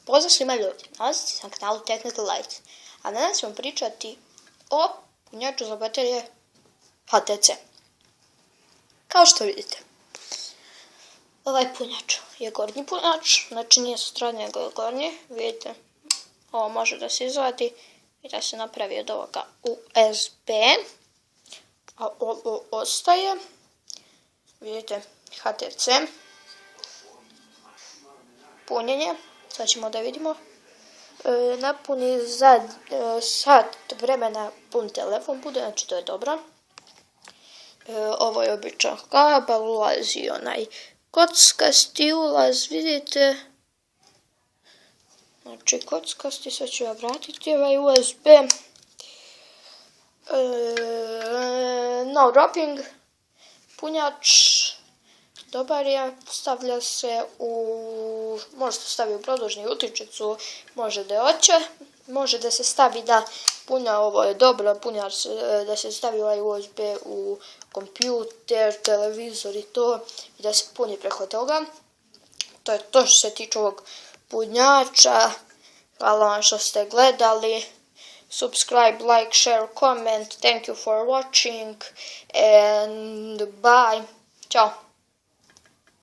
Pozdrav svima ljudi, nalazite se na kanalu Technical Lights, a danas ćemo pričati o punjaču za baterije HTC. Kao što vidite, ovaj punjač je gornji punjač, znači nije sa strane nego je gornji, vidite, ovo može da se izvadi i da se napravi od ovoga USB, a ovo ostaje, vidite, HTC, punjenje. Sad ćemo da vidimo. Napuni za sat vremena pun telefon bude, znači to je dobro. Ovo je običan kabel, ulazi onaj kockasti ulaz, vidite. Znači kockasti, sad ću ja vratiti ovaj USB. No dropping, punjač. Dobar je, stavlja se može se staviti u produžni utičnicu, može da hoće, može da se stavi da punja, ovo je dobro, punjač da se stavi ovaj USB u kompjuter, televizor i to, i da se puni preko toga. To je to što se tiče ovog punjača. Hvala vam što ste gledali. Subscribe, like, share, comment. Thank you for watching and bye. Ćao.